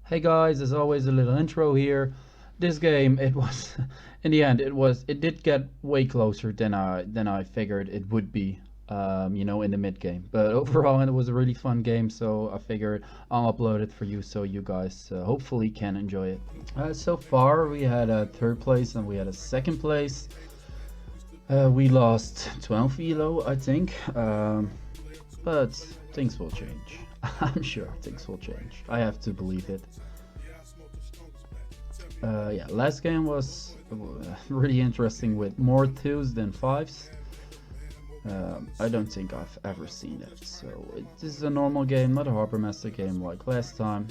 Hey guys, as always, a little intro here. This game, it was, in the end, it did get way closer than I figured it would be. In the mid game. But overall, it was a really fun game, so I figured I'll upload it for you, so you guys hopefully can enjoy it. So far, we had a third place and we had a second place. We lost 12 elo, I think, but things will change. I'm sure things will change. I have to believe it. Yeah, last game was really interesting with more twos than fives. I don't think I've ever seen it. So this is a normal game, not a Grandmaster game like last time.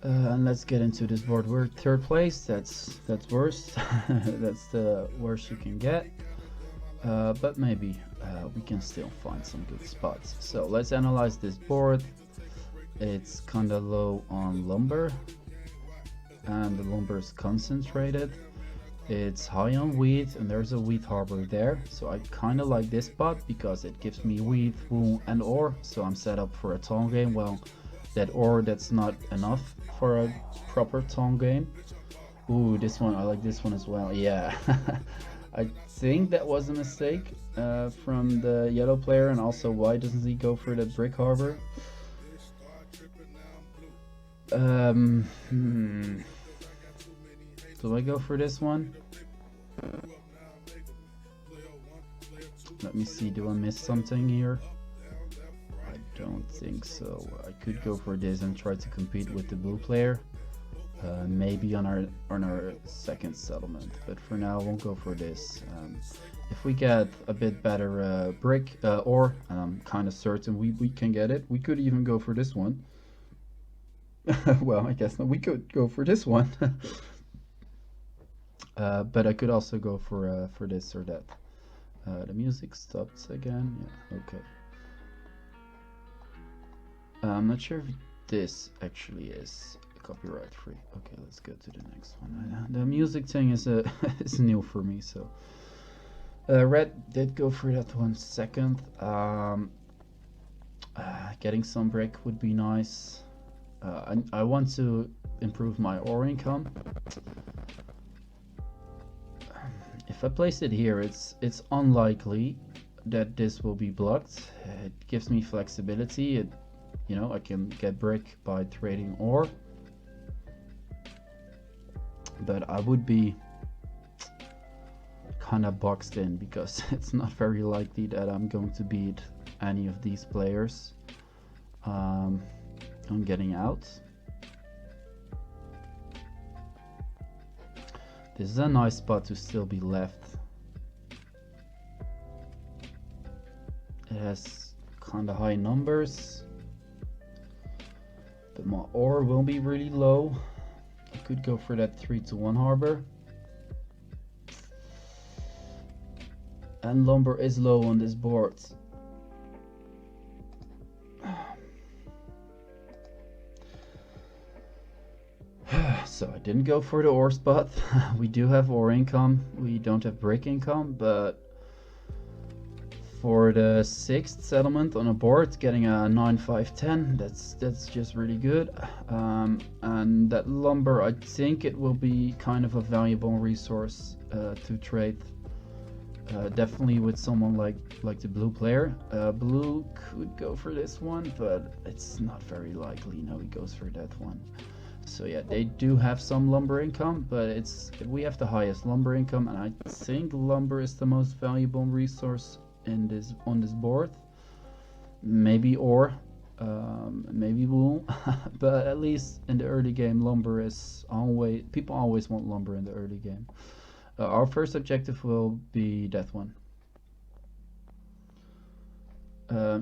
And let's get into this board. We're third place. That's worst. That's the worst you can get. But maybe we can still find some good spots. So let's analyze this board. It's kind of low on lumber, and the lumber is concentrated. It's high on wheat, and there's a wheat harbor there, so I kind of like this spot because it gives me wheat, wool, and ore, so I'm set up for a tone game. Well, that ore, that's not enough for a proper tone game. Ooh, this one, I like this one as well. Yeah. I think that was a mistake from the yellow player, and also why doesn't he go for that brick harbor? Hmm. Do I go for this one? Let me see, do I miss something here? I don't think so. I could go for this and try to compete with the blue player. Maybe on our second settlement, but for now I won't go for this. If we get a bit better brick ore, and I'm kind of certain we can get it, we could even go for this one. Well, I guess not. We could go for this one. But I could also go for this or that. The music stopped again. Yeah, okay. I'm not sure if this actually is copyright free. Okay, let's go to the next one. The music thing is is new for me, so. Red did go for that one second. Getting some brick would be nice. I want to improve my ore income. If I place it here, it's unlikely that this will be blocked. It gives me flexibility. I can get brick by trading ore, but I would be kind of boxed in because it's not very likely that I'm going to beat any of these players on getting out. This is a nice spot to still be left. It has kind of high numbers, but my ore will be really low. I could go for that 3-to-1 harbor. And lumber is low on this board. So I didn't go for the ore spot. We do have ore income. We don't have brick income, but for the 6th settlement on a board, getting a 9-5-10, that's just really good. And that lumber, I think it will be kind of a valuable resource to trade. Definitely with someone like the blue player. Blue could go for this one, but it's not very likely. No, he goes for that one. So yeah, they do have some lumber income, but we have the highest lumber income, and I think lumber is the most valuable resource on this board. Maybe ore, maybe wool, but at least in the early game, lumber is always, people always want lumber in the early game. Our first objective will be that one.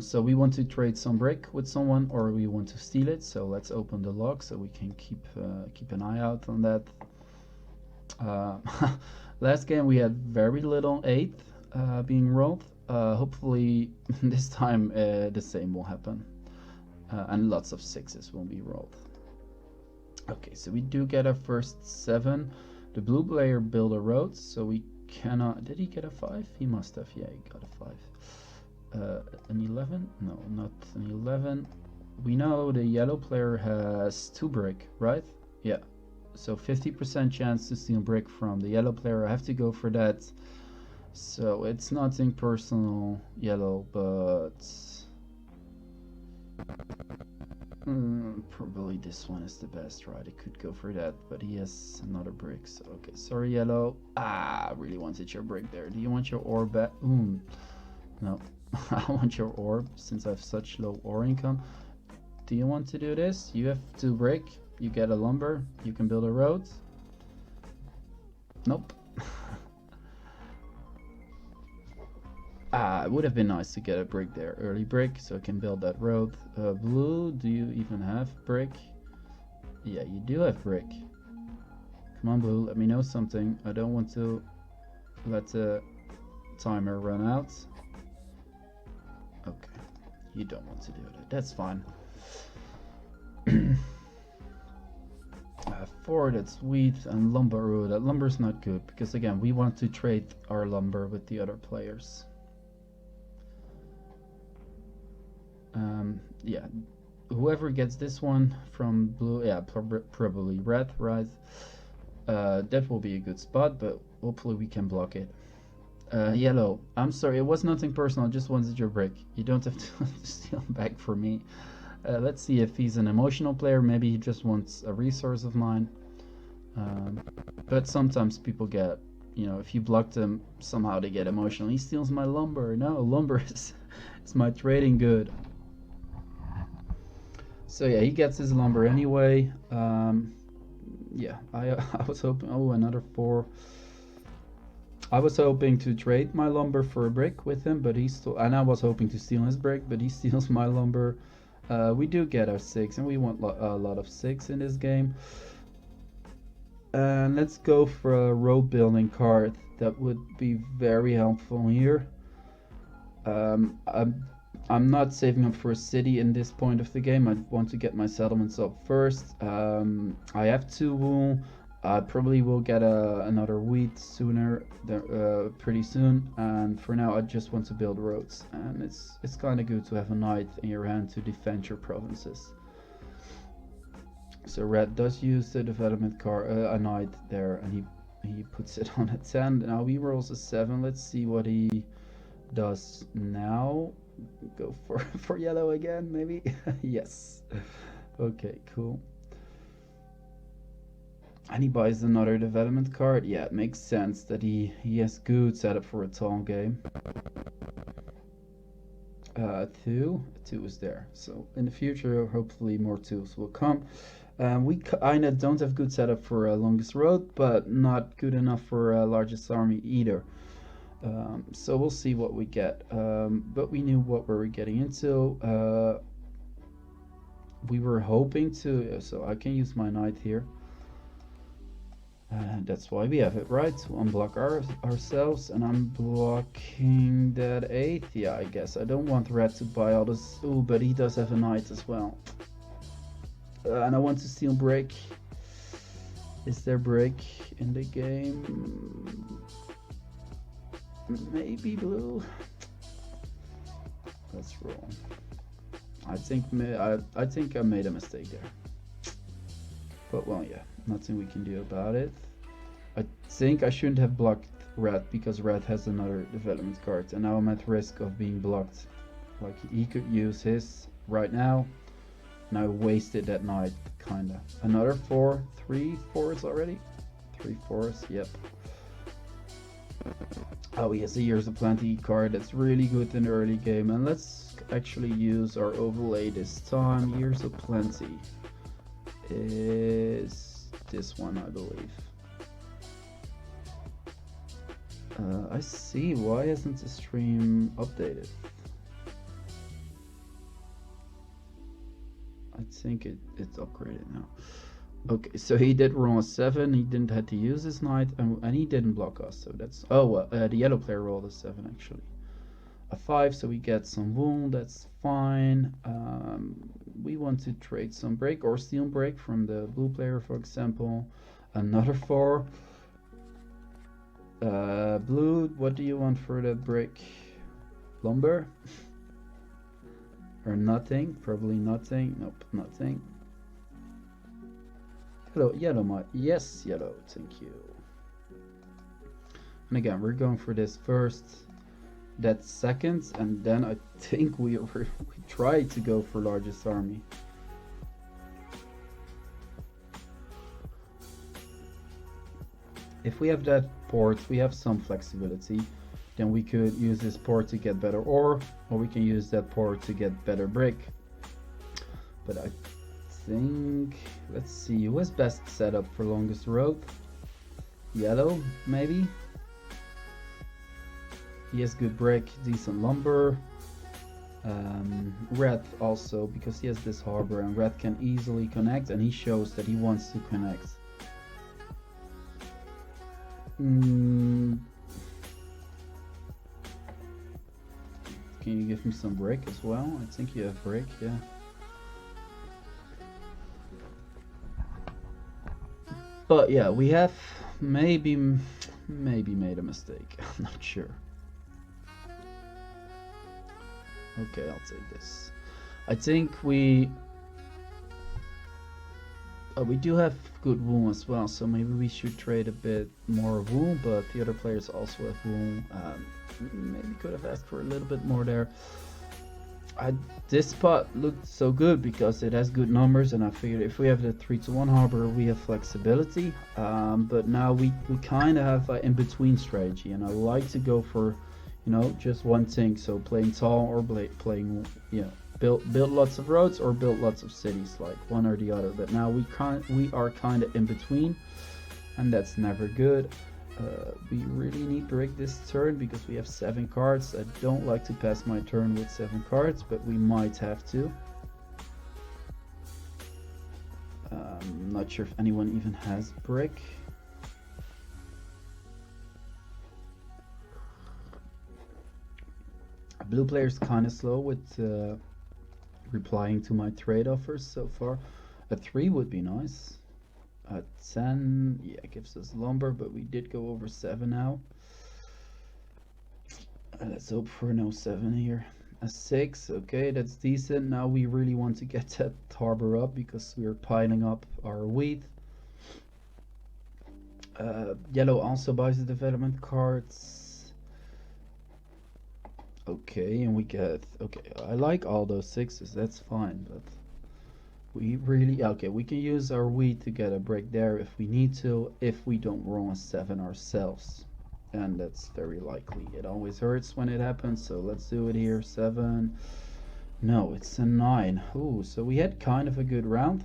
So we want to trade some brick with someone, or we want to steal it. So let's open the log so we can keep an eye out on that. Last game we had very little 8 being rolled. Hopefully this time the same will happen, and lots of 6s will be rolled. Okay, so we do get our first 7. The blue player built a road, so we cannot. Did he get a 5? He must have. Yeah, he got a 5. An 11? No, not an 11. we know the yellow player has 2 brick, right? Yeah. So 50% chance to steal brick from the yellow player. I have to go for that. So it's nothing personal, yellow, but probably this one is the best, right? I could go for that, but he has another brick. So okay, sorry, yellow. Ah, I really wanted your brick there. Do you want your ore back? No. I want your ore since I have such low ore income. Do you want to do this? You have 2 brick. You get a lumber. You can build a road. Nope. It would have been nice to get a brick there, early brick, so I can build that road. Blue, do you even have brick? Yeah, you do have brick. Come on, blue, let me know something. I don't want to let the timer run out. Okay, you don't want to do that. That's fine. 4, that's wheat, and lumber. Oh, that lumber's not good, because again, we want to trade our lumber with the other players. Yeah, whoever gets this one from blue, yeah, probably red, right? That will be a good spot, but hopefully we can block it. Yellow, I'm sorry, it was nothing personal, I just wanted your brick. You don't have to steal back from me. Let's see if he's an emotional player. Maybe he just wants a resource of mine. But sometimes people get, you know, if you block them, somehow they get emotional. He steals my lumber. No, lumber is my trading good. So yeah, he gets his lumber anyway. Yeah, I was hoping. Oh, another 4. I was hoping to trade my lumber for a brick with him, but he still. And I was hoping to steal his brick, but he steals my lumber. We do get our 6, and we want a lot of 6 in this game. And let's go for a road building card. That would be very helpful here. I'm not saving up for a city in this point of the game. I want to get my settlements up first. I have 2 wool. I probably will get another wheat sooner, pretty soon. And for now, I just want to build roads. And it's kind of good to have a knight in your hand to defend your provinces. So red does use the development card, a knight there, and he puts it on a 10. Now he rolls a 7. Let's see what he does now. Go for yellow again, maybe. Yes. Okay, cool. And he buys another development card. Yeah, it makes sense that he has good setup for a tall game. 2 is there. So in the future, hopefully more 2s will come. We kinda don't have good setup for longest road, but not good enough for largest army either. So we'll see what we get. But we knew what we were getting into. We were hoping to, so I can use my knight here. That's why we have it, right? To unblock ourselves, and I'm blocking that 8. Yeah, I guess I don't want red to buy all this. Ooh, but he does have a knight as well. And I want to steal brick. Is there brick in the game? Maybe blue. Let's roll. I think I made a mistake there. But well, yeah, nothing we can do about it. I think I shouldn't have blocked red because red has another development card, and now I'm at risk of being blocked. Like he could use his right now, and I wasted that knight kinda. Another 4, 3 4s already. 3 4s, yep. Oh, he has a Years of Plenty card that's really good in the early game, and let's actually use our overlay this time. Years of Plenty is this one, I believe. I see. Why hasn't the stream updated? I think it's upgraded now. Okay, so he did roll a 7. He didn't have to use his knight, and he didn't block us. So that's the yellow player rolled a 7 actually. A 5, so we get some wool. That's fine. We want to trade some break or steal break from the blue player, for example. Another 4. Blue, what do you want for that brick? Lumber? Or nothing, probably nothing. Nope, nothing. Hello, yellow, yes, yellow, thank you. And again, we're going for this first, that second, and then I think we tried to go for largest army. If we have that port, we have some flexibility, then we could use this port to get better ore, or we can use that port to get better brick. But I think, let's see, who is best set up for longest road? Yellow, maybe? He has good brick, decent lumber. Red also, because he has this harbor, and Red can easily connect, and he shows that he wants to connect. Can you give me some brick as well? I think you have brick, yeah. But yeah, we have maybe made a mistake. I'm not sure. Okay, I'll take this. I think we do have good wool as well, so maybe we should trade a bit more wool, but the other players also have wool. Maybe could have asked for a little bit more there. This spot looked so good because it has good numbers, and I figured if we have the 3-to-1 harbor, we have flexibility. But now we kind of have an in-between strategy, and I like to go for, you know, just one thing. So playing tall or playing, you know, build lots of roads or build lots of cities, like one or the other. But now we are kind of in between, and that's never good. We really need brick this turn because we have 7 cards. I don't like to pass my turn with 7 cards, but we might have to. I'm not sure if anyone even has brick. Blue player's kind of slow with replying to my trade offers so far. A 3 would be nice. A 10, yeah, gives us lumber, but we did go over 7 now. Let's hope for no 7 here. A 6, okay, that's decent. Now we really want to get that harbor up because we're piling up our wheat. Yellow also buys the development cards. Okay, and we get, okay, I like all those 6s, that's fine, but we really, okay, we can use our wheat to get a break there if we need to, if we don't roll a 7 ourselves. And that's very likely. It always hurts when it happens, so let's do it here. 7. No, it's a 9. Ooh, so we had kind of a good round.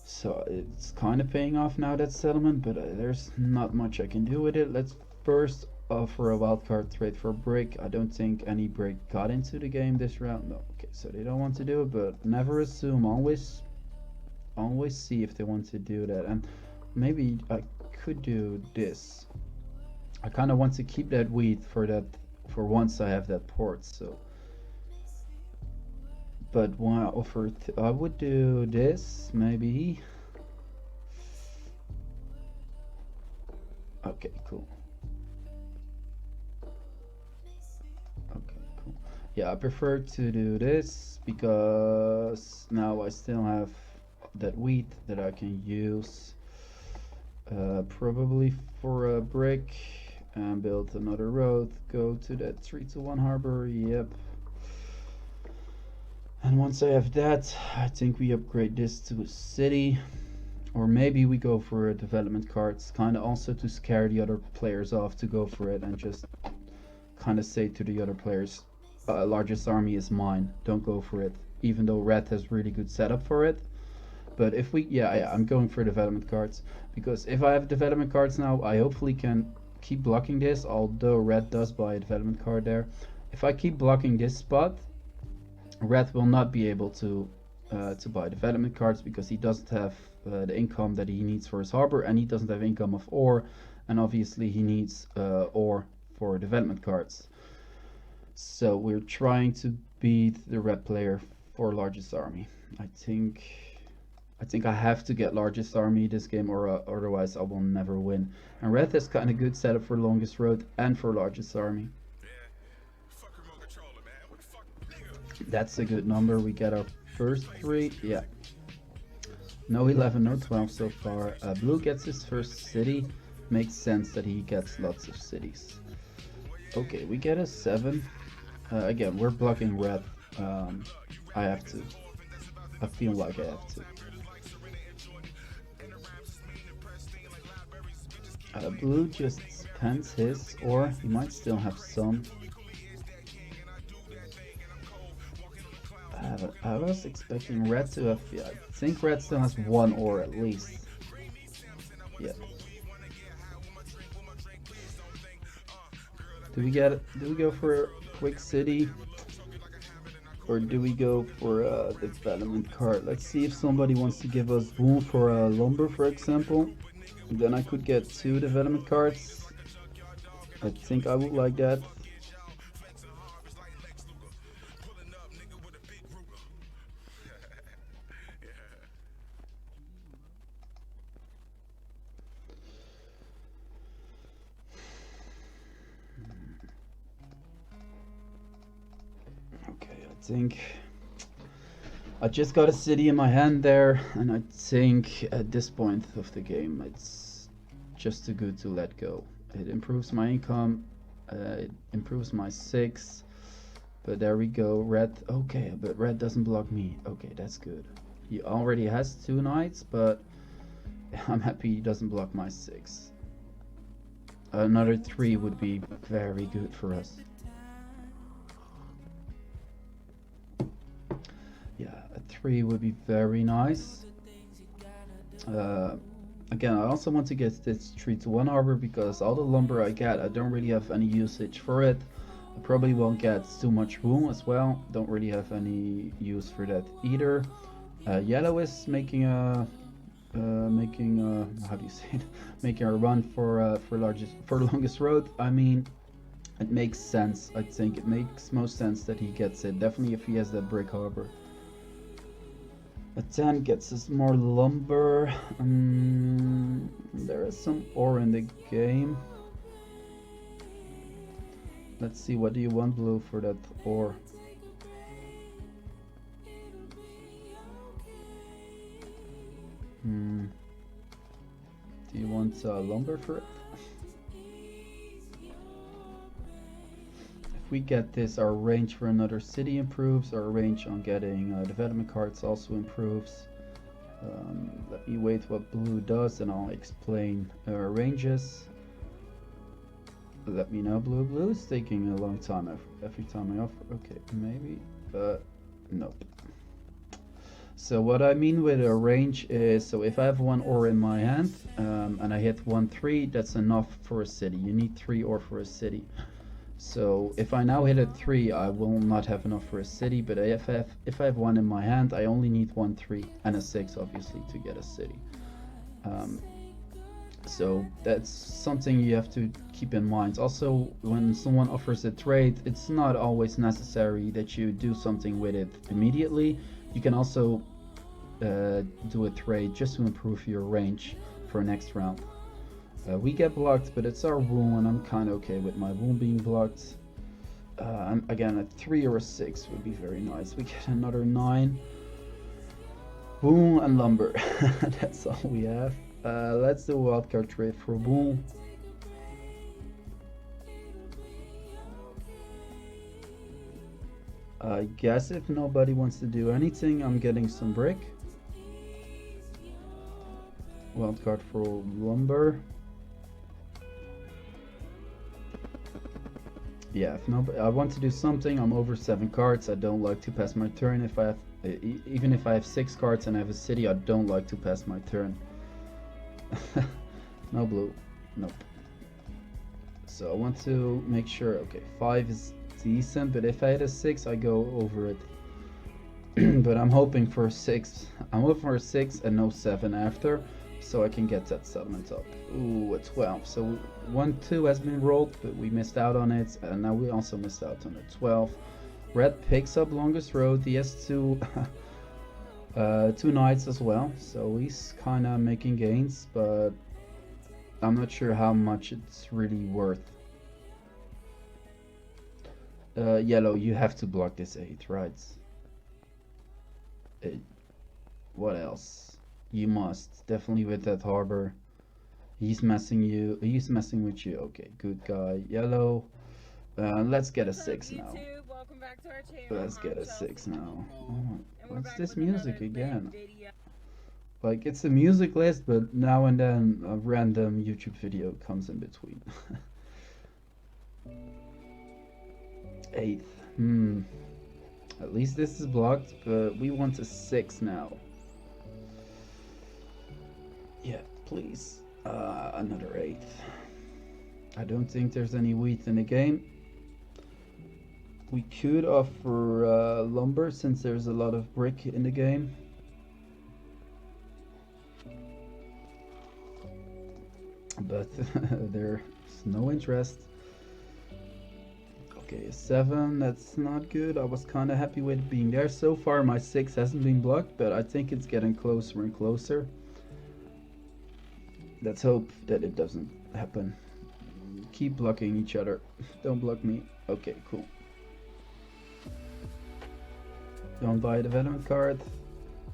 So it's kind of paying off now, that settlement, but there's not much I can do with it. Let's first offer a wildcard trade for brick. I don't think any brick got into the game this round. No, okay, so they don't want to do it, but never assume. Always see if they want to do that. And maybe I could do this. I kind of want to keep that wheat for once I have that port. So, but when I offer, I would do this maybe. Okay, cool. Yeah, I prefer to do this because now I still have that wheat that I can use probably for a brick and build another road, go to that 3-to-1 harbor. Yep. And once I have that, I think we upgrade this to a city, or maybe we go for a development cards, kind of also to scare the other players off to go for it and just kind of say to the other players, largest army is mine, don't go for it, even though red has really good setup for it. But if we, yeah, I'm going for development cards, because if I have development cards now, I hopefully can keep blocking this, although red does buy a development card there. If I keep blocking this spot, red will not be able to buy development cards because he doesn't have the income that he needs for his harbor, and he doesn't have income of ore, and obviously he needs ore for development cards. So we're trying to beat the red player for largest army. I think I have to get largest army this game, or otherwise I will never win. And red has kind of good setup for longest road and for largest army. That's a good number. We get our first 3. Yeah. No 11, no 12 so far. Blue gets his first city. Makes sense that he gets lots of cities. Okay, we get a 7. Again, we're blocking red. I have to. I feel like I have to. Blue just spends his, or he might still have some. I was expecting red to have. Yeah, I think red still has 1 or at least. Yeah. Do we go for a quick city? Or do we go for a development card? Let's see if somebody wants to give us wool for a lumber, for example. Then I could get 2 development cards. I think I would like that. Okay, I think I just got a city in my hand there, and I think at this point of the game it's just too good to let go. It improves my income, it improves my 6, but there we go. Red, okay, but red doesn't block me. Okay, that's good. He already has 2 knights, but I'm happy he doesn't block my 6. Another 3 would be very good for us. Yeah, a 3 would be very nice. Again, I also want to get this 3 to 1 harbor because all the lumber I get, I don't really have any usage for it. I probably won't get too much wool as well. Don't really have any use for that either. Yellow is making a how do you say it? Making a run for longest road. I mean, it makes sense. I think it makes most sense that he gets it. Definitely if he has that brick harbor. A 10 gets us more lumber. There is some ore in the game. Let's see, what do you want, blue, for that ore? Do you want lumber for it? If we get this, our range for another city improves. Our range on getting development cards also improves. Let me wait what blue does and I'll explain our ranges. Let me know, blue. Blue is taking a long time every time I offer. Okay, maybe, but nope. So what I mean with a range is, so if I have 1 ore in my hand and I hit 1 3, that's enough for a city. You need 3 ore for a city. So if I now hit a 3, I will not have enough for a city, but if I have 1 in my hand, I only need 1 3 and a 6 obviously to get a city. So that's something you have to keep in mind. Also, when someone offers a trade, it's not always necessary that you do something with it immediately. You can also do a trade just to improve your range for next round. We get blocked, but it's our wool, and I'm kind of okay with my wool being blocked. And again, a 3 or a 6 would be very nice. We get another 9. Wool and lumber. That's all we have. Let's do a wildcard trade for wool. I guess if nobody wants to do anything, I'm getting some brick. Wildcard for lumber. Yeah, if nobody, I want to do something. I'm over 7 cards. I don't like to pass my turn. If I have, even if I have 6 cards and I have a city, I don't like to pass my turn. No blue. Nope. So I want to make sure. Okay, 5 is decent, but if I had a 6, I go over it. But I'm hoping for a 6. I'm hoping for a 6 and no 7 after, so I can get that settlement up. Ooh, a 12. So 1-2 has been rolled, but we missed out on it, and now we also missed out on a 12. Red picks up longest road. He has 2 knights as well, so he's kind of making gains, but I'm not sure how much it's really worth. Yellow, you have to block this 8, right? 8. What else? You must. Definitely with that harbor. He's messing with you. Okay, good guy. Yellow. Let's get a 6 now. Welcome back to our channel. Let's get a 6 now. Oh, what's this music again? Like, it's a music list, but now and then a random YouTube video comes in between. 8th. At least this is blocked, but we want a 6 now. Yeah, please. Another 8th. I don't think there's any wheat in the game. We could offer lumber since there's a lot of brick in the game. But there's no interest. Okay, a 7, that's not good. I was kind of happy with it being there. So far my 6 hasn't been blocked, but I think it's getting closer and closer. Let's hope that it doesn't happen. Keep blocking each other. Don't block me. Okay, cool. Don't buy a development card.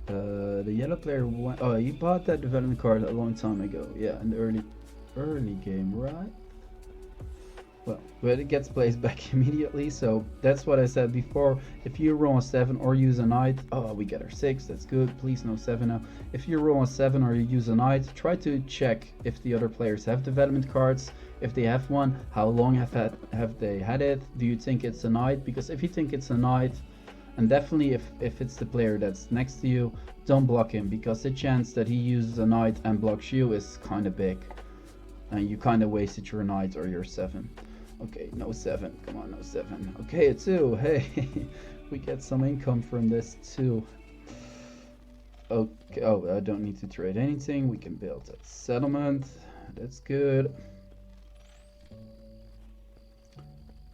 The yellow player went. Oh, he bought that development card a long time ago. Yeah, in the early game, right? Well, but it gets placed back immediately, so that's what I said before. If you roll a 7 or use a knight, oh, we get our 6, that's good. Please no 7 now. If you roll a 7 or you use a knight, try to check if the other players have development cards. If they have one, how long have they had it? Do you think it's a knight? Because if you think it's a knight, and definitely if it's the player that's next to you, don't block him, because the chance that he uses a knight and blocks you is kind of big. And you kind of wasted your knight or your 7. Okay, no 7. Come on, no 7. Okay, a 2. Hey, we get some income from this too. Okay, oh, I don't need to trade anything. We can build a settlement. That's good.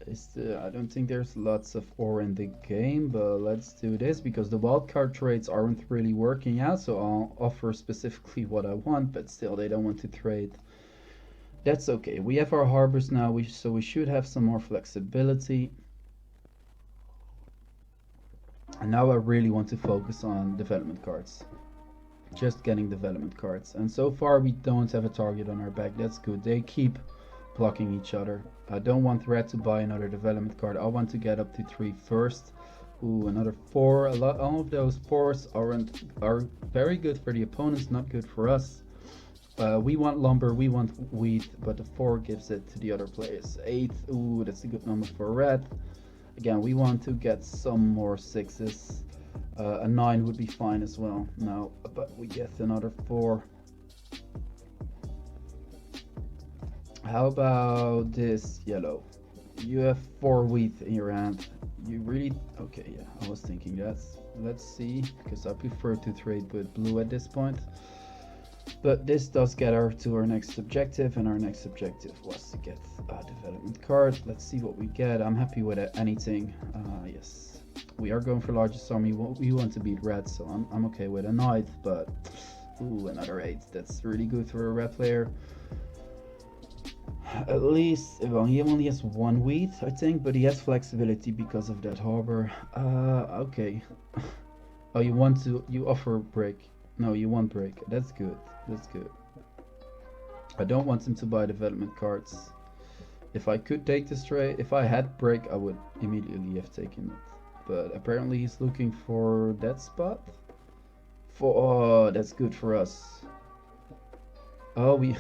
I don't think there's lots of ore in the game, but let's do this because the wildcard trades aren't really working out, so I'll offer specifically what I want, but still they don't want to trade. That's okay. We have our harbors now, so we should have some more flexibility. And now I really want to focus on development cards. Just getting development cards. And so far we don't have a target on our back. That's good. They keep blocking each other. I don't want Red to buy another development card. I want to get up to 3 first. Ooh, another 4. All of those 4s are very good for the opponents, not good for us. We want lumber, we want wheat, but the 4 gives it to the other players. 8, ooh, that's a good number for red. Again, we want to get some more 6s. A 9 would be fine as well. No, but we get another 4. How about this yellow? You have 4 wheat in your hand. You really... Okay, yeah, I was thinking that. Let's see, because I prefer to trade with blue at this point. But this does get her to our next objective, and our next objective was to get a development card. Let's see what we get. I'm happy with anything. Yes, we are going for largest army. We want to beat red, so I'm okay with a knight, but ooh, another 8. That's really good for a red player. At least, well, he only has 1 wheat, I think, but he has flexibility because of that harbor. Okay. Oh, you offer break. No, you want break. That's good. That's good. I don't want him to buy development cards. If I could take this trade, if I had break, I would immediately have taken it. But apparently he's looking for that spot. Oh, that's good for us. Oh, we...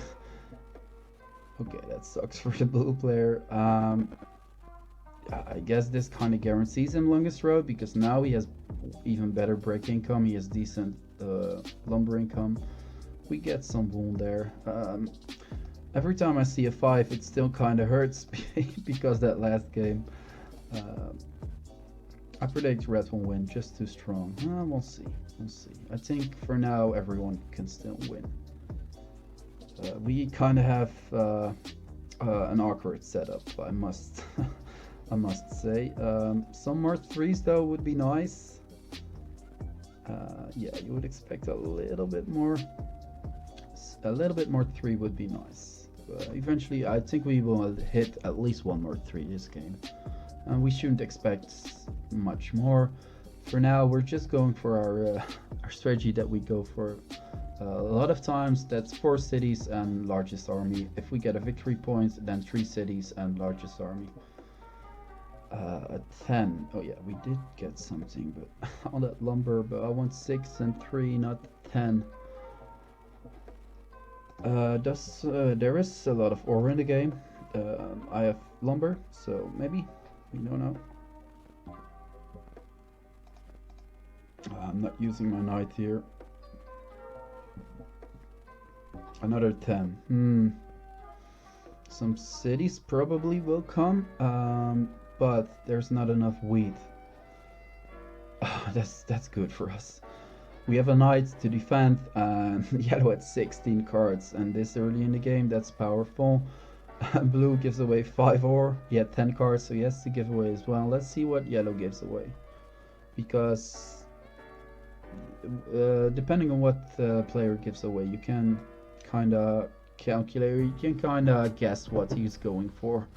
Okay, that sucks for the blue player. I guess this kind of guarantees him longest road, because now he has even better break income. He has decent lumber income. We get some wool there. Every time I see a 5, it still kind of hurts because that last game. I predict red will win, just too strong. We'll see. We'll see. I think for now everyone can still win. We kind of have an awkward setup, I must I must say. Some more 3s though would be nice. Yeah, you would expect a little bit more. A little bit more 3 would be nice. Eventually, I think we will hit at least 1 more 3 this game. We shouldn't expect much more. For now, we're just going for our strategy that we go for a lot of times. That's 4 cities and largest army. If we get a victory point, then 3 cities and largest army. 10. Oh yeah, we did get something, but all that lumber. But I want 6 and 3, not 10. There is a lot of ore in the game. I have lumber, so maybe, we don't know. I'm not using my knight here. Another 10. Some cities probably will come, but there's not enough wheat. That's good for us. We have a knight to defend, and yellow had 16 cards, and this early in the game, that's powerful. Blue gives away 5 ore. He had 10 cards, so he has to give away as well. Let's see what yellow gives away, because depending on what the player gives away, you can kind of calculate, you can kind of guess what he's going for.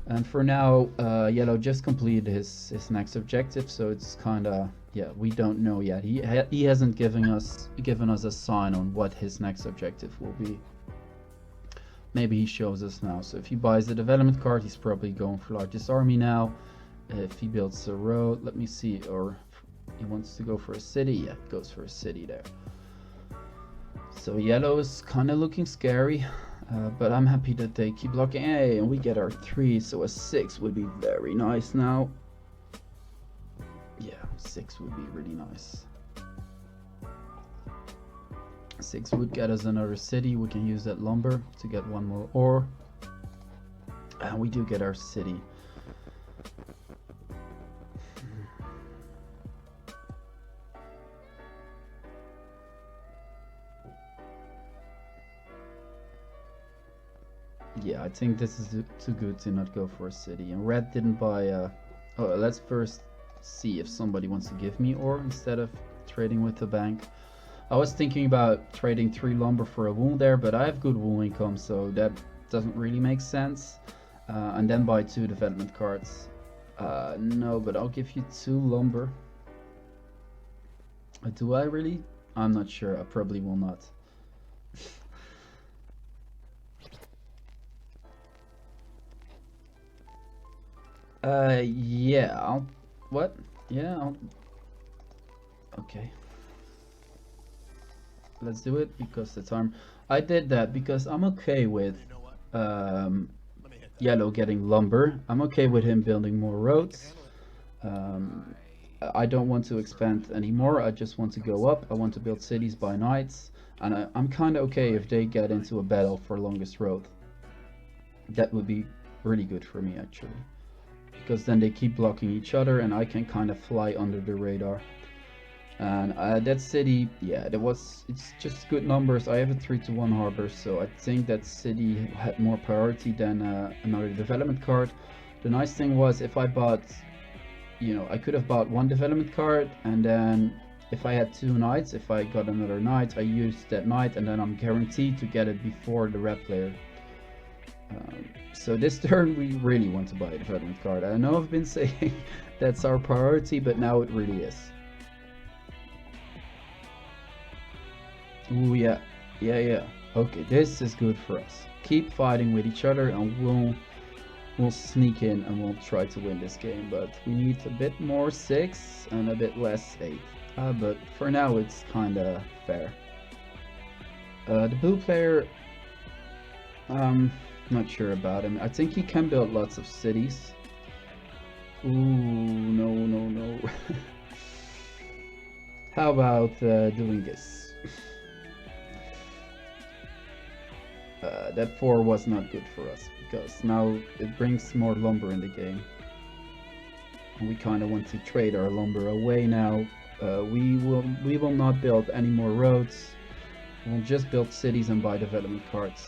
And for now, yellow just completed his next objective, so it's kind of, yeah, we don't know yet. He hasn't given us a sign on what his next objective will be. Maybe he shows us now. So if he buys a development card, he's probably going for largest army now. If he builds a road, let me see, or he wants to go for a city, yeah, he goes for a city there. So yellow is kind of looking scary, but I'm happy that they keep blocking. Hey, and we get our 3, so a 6 would be very nice now. Yeah, 6 would be really nice. 6 would get us another city. We can use that lumber to get 1 more ore. And we do get our city. Yeah, I think this is too good to not go for a city. And red didn't buy oh, let's first see if somebody wants to give me ore instead of trading with the bank. I was thinking about trading 3 lumber for a wool there, but I have good wool income, so that doesn't really make sense. And then buy 2 development cards. No, but I'll give you 2 lumber. Do I really? I'm not sure. I probably will not. Yeah, I'll... What? Yeah, I'll... Okay. Let's do it because the time... I did that because I'm okay with yellow getting lumber. I'm okay with him building more roads. I don't want to expand anymore. I just want to go up. I want to build cities by knights. And I'm kind of okay if they get into a battle for longest road. That would be really good for me, actually. Because then they keep blocking each other and I can kind of fly under the radar. And that city, yeah, it's just good numbers. I have a 3-to-1 harbor, so I think that city had more priority than another development card. The nice thing was, if I bought, you know, I could have bought 1 development card, and then if I had 2 knights, if I got another knight, I used that knight, and then I'm guaranteed to get it before the red player. So this turn we really want to buy a development card. I know I've been saying that's our priority, but now it really is. Ooh, yeah. Okay, this is good for us. Keep fighting with each other and we'll sneak in and we'll try to win this game, but we need a bit more 6 and a bit less 8. But for now it's kinda fair. The blue player, not sure about him. I think he can build lots of cities. Ooh, no. How about doing this? That 4 was not good for us, because now it brings more lumber in the game. And we kind of want to trade our lumber away now. We will not build any more roads. We'll just build cities and buy development cards.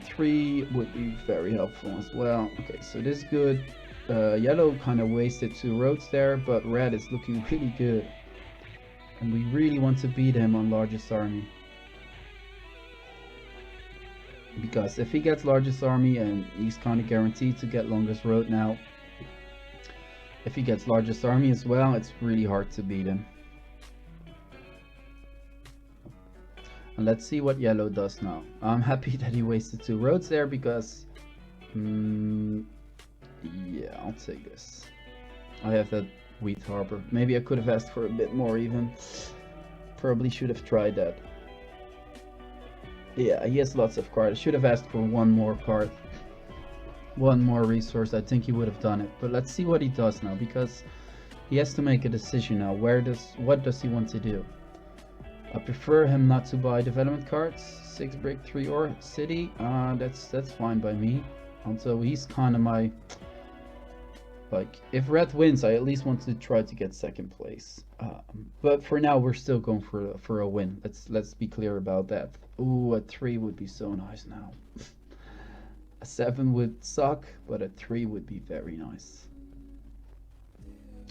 3 would be very helpful as well. Okay, so this is good. Yellow kind of wasted 2 roads there, but red is looking really good. And we really want to beat him on largest army. Because if he gets largest army, and he's kind of guaranteed to get longest road now, if he gets largest army as well, it's really hard to beat him. And let's see what yellow does now. I'm happy that he wasted 2 roads there because yeah, I'll take this. I have that wheat harbor. Maybe I could have asked for a bit more even. Probably should have tried that. Yeah, he has lots of cards. I should have asked for 1 more card. 1 more resource. I think he would have done it. But let's see what he does now, because he has to make a decision now. What does he want to do? I prefer him not to buy development cards. 6 brick, 3 ore city. That's fine by me. Also, he's kind of my, like, if red wins, I at least want to try to get 2nd place. But for now, we're still going for a win. Let's be clear about that. Ooh, a 3 would be so nice now. A 7 would suck, but a 3 would be very nice.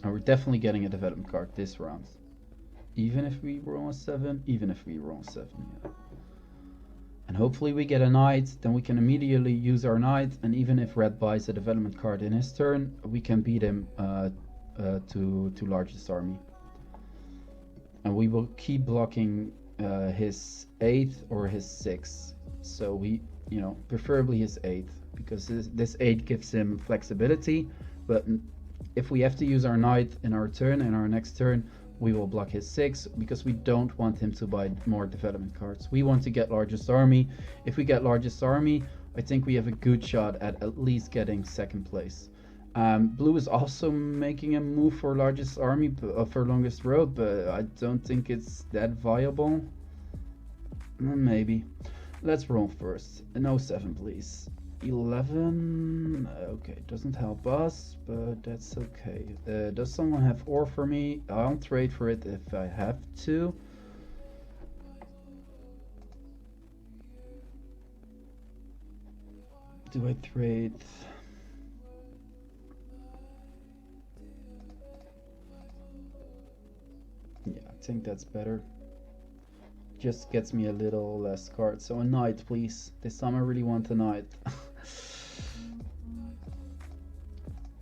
And we're definitely getting a development card this round. Even if we roll a 7, even if we roll a 7, yeah. And hopefully we get a knight, then we can immediately use our knight, and even if red buys a development card in his turn, we can beat him to largest army. And we will keep blocking his 8th or his 6th. So we, you know, preferably his 8th, because this 8 gives him flexibility, but if we have to use our knight in our turn, in our next turn, we will block his 6 because we don't want him to buy more development cards. We want to get largest army. If we get largest army, I think we have a good shot at least getting 2nd place. Blue is also making a move for largest army, for longest road, but I don't think it's that viable. Maybe. Let's roll first. No 7, please. 11. Okay, doesn't help us, but that's okay. Does someone have ore for me? I'll trade for it if I have to. Do I trade? Yeah, I think that's better. Just gets me a little less cards. So a knight, please. This time I really want a knight.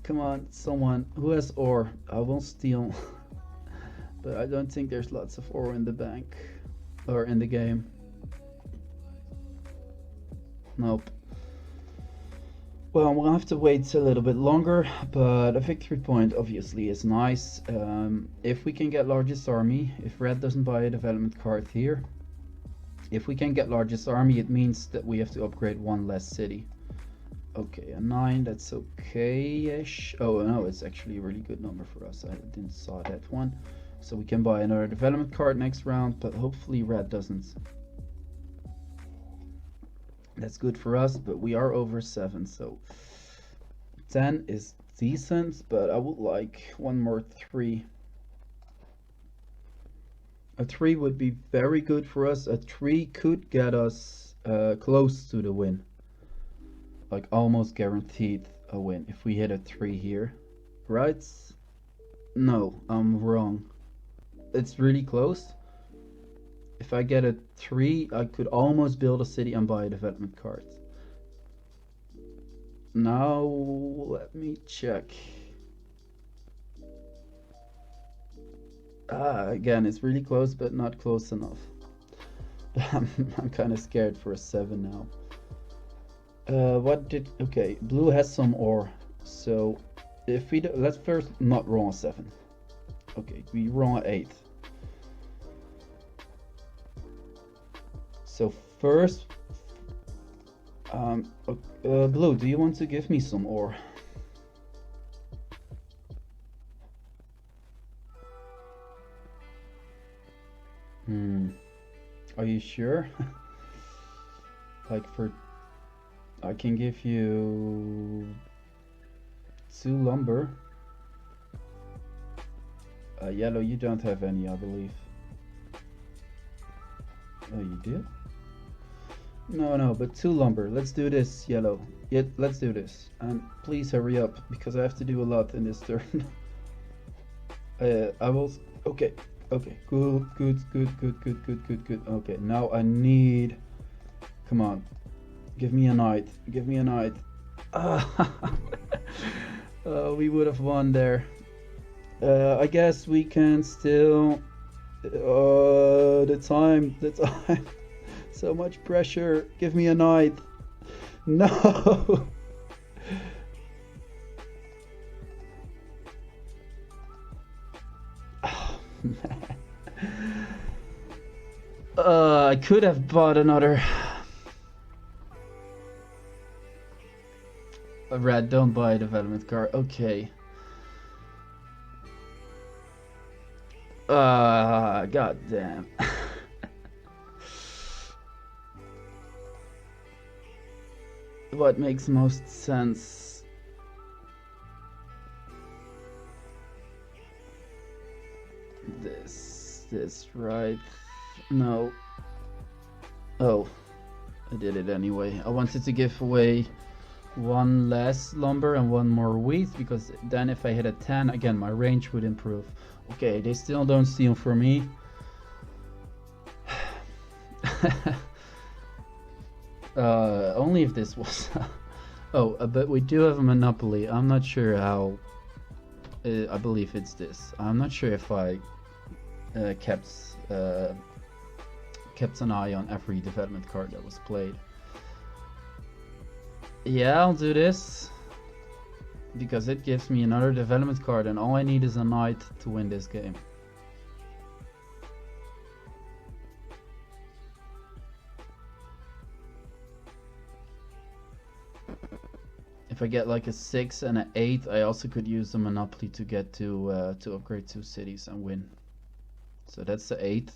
Come on, someone who has ore. I will steal. But I don't think there's lots of ore in the bank. Or in the game. Nope. Well, we'll have to wait a little bit longer, but a victory point obviously is nice. If we can get largest army, if red doesn't buy a development card here, if we can get largest army, it means that we have to upgrade 1 less city. Okay, a 9, that's okay-ish. Oh no, it's actually a really good number for us. I didn't saw that one. So we can buy another development card next round, but hopefully red doesn't. That's good for us, but we are over 7, so 10 is decent, but I would like 1 more 3. A 3 would be very good for us. A 3 could get us close to the win. Like almost guaranteed a win if we hit a 3 here. Right? No, I'm wrong. It's really close. If I get a 3, I could almost build a city and buy a development card. Now, let me check. Again, it's really close, but not close enough. I'm kind of scared for a 7 now. Okay, blue has some ore. So, if we do, let's first not roll a 7. Okay, we roll an 8. So first, Blue, do you want to give me some ore? Are you sure? Like I can give you 2 lumber. Yellow, you don't have any, I believe. Oh, you do? No, but 2 lumber. Let's do this, yellow. Yeah, let's do this. And please hurry up, because I have to do a lot in this turn. I will... Okay. Good. Okay, now I need... Come on. Give me a knight. Give me a knight. We would have won there. I guess we can still. The time. So much pressure. Give me a knight. No. Oh, man. I could have bought another. Red, don't buy a development card. Okay. God damn. What makes most sense? This, right? No. Oh, I did it anyway. I wanted to give away one less lumber and one more wheat, because then if I hit a 10 again, my range would improve. Okay, they still don't steal for me. Only if this was. Oh, but we do have a monopoly. I'm not sure how. I believe it's this. I'm not sure if I kept an eye on every development card that was played. Yeah, I'll do this because it gives me another development card, and all I need is a knight to win this game. If I get like a 6 and an 8, I also could use the monopoly to get to upgrade 2 cities and win. So that's the 8.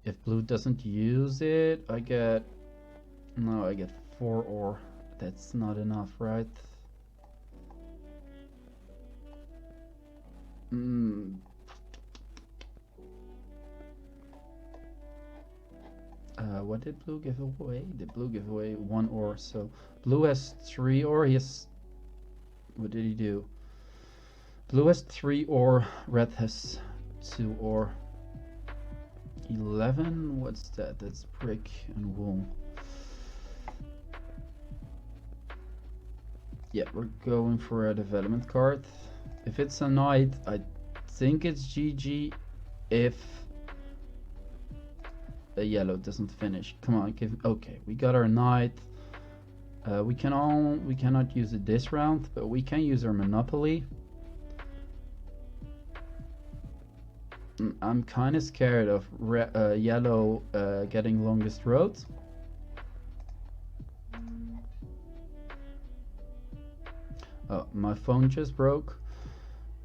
If blue doesn't use it, I get 4 ore. That's not enough, right? What did blue give away? Did blue give away 1 ore? So blue has 3 ore. He has. What did he do? Blue has 3 ore. Red has 2 ore. 11. What's that? That's brick and wool. Yeah, we're going for a development card. If it's a knight, I think it's GG. If the yellow doesn't finish, come on, give. Okay, we got our knight. We cannot use it this round, but we can use our monopoly. I'm kind of scared of yellow getting longest road. Oh, my phone just broke.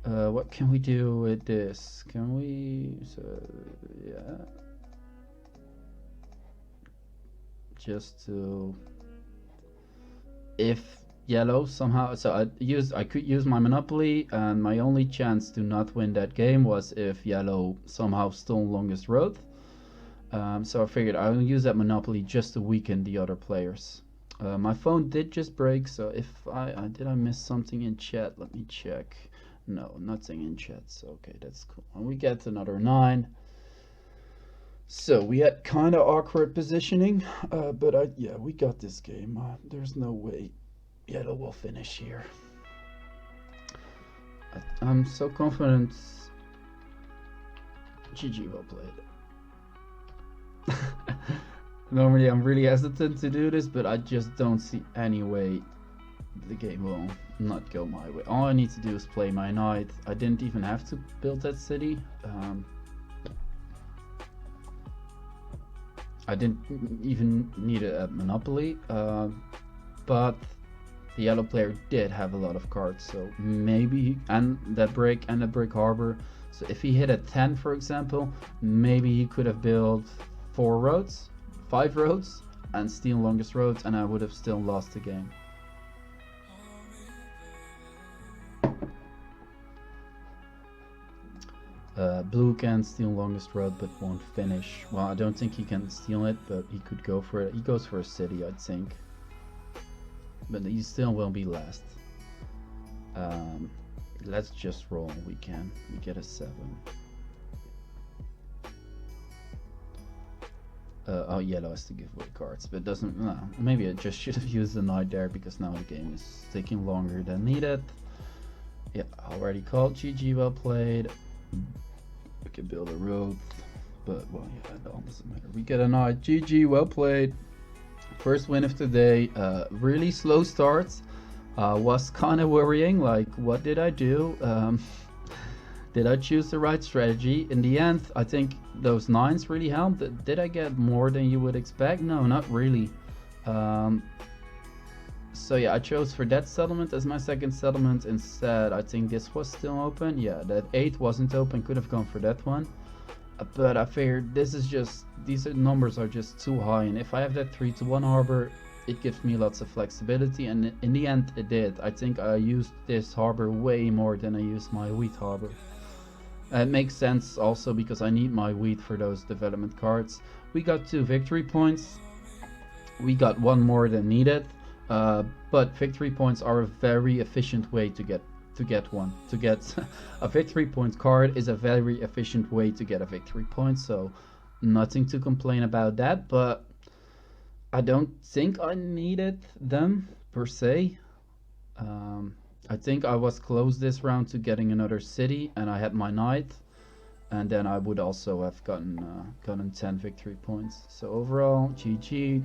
What can we do with this? Can we? Yeah. Just to, if yellow somehow, so I could use my monopoly, and my only chance to not win that game was if yellow somehow stole longest road. So I figured I will use that monopoly just to weaken the other players. My phone did just break, so if did I miss something in chat? Let me check. No, nothing in chat, so okay, that's cool. And we get another 9. So we had kind of awkward positioning, but yeah, we got this game. There's no way yellow will finish here. I'm so confident. GG, well played. Normally I'm really hesitant to do this, but I just don't see any way the game will not go my way. All I need to do is play my knight. I didn't even have to build that city. I didn't even need a monopoly, but the yellow player did have a lot of cards, so maybe, and that brick harbor. So if he hit a 10, for example, maybe he could have built 4 roads, 5 roads, and steal longest roads, and I would have still lost the game. Blue can steal longest road but won't finish. Well, I don't think he can steal it, but he could go for it. He goes for a city, I think. But he still will be last. Let's just roll. We get a 7. Oh, yellow has to give away cards, but doesn't. No, maybe I just should have used the knight there because now the game is taking longer than needed. Yeah, already called. GG, well played. We can build a road, but well, yeah, that doesn't matter. We get a knight. GG, well played. First win of the day. Really slow starts. Was kind of worrying. Like, what did I do? Did I choose the right strategy? In the end, I think those 9s really helped. Did I get more than you would expect? No, not really. So yeah, I chose for that settlement as my second settlement instead. I think this was still open. Yeah, that 8 wasn't open. Could have gone for that one. But I figured this is just, these numbers are just too high. And if I have that 3-to-1 harbor, it gives me lots of flexibility. And in the end, it did. I think I used this harbor way more than I used my wheat harbor. It makes sense also because I need my wheat for those development cards. We got 2 victory points. We got 1 more than needed. But victory points are a very efficient way to get one. To get a victory point card is a very efficient way to get a victory point. So nothing to complain about that. But I don't think I needed them per se. I think I was close this round to getting another city, and I had my knight, and then I would also have gotten 10 victory points. So overall, GG.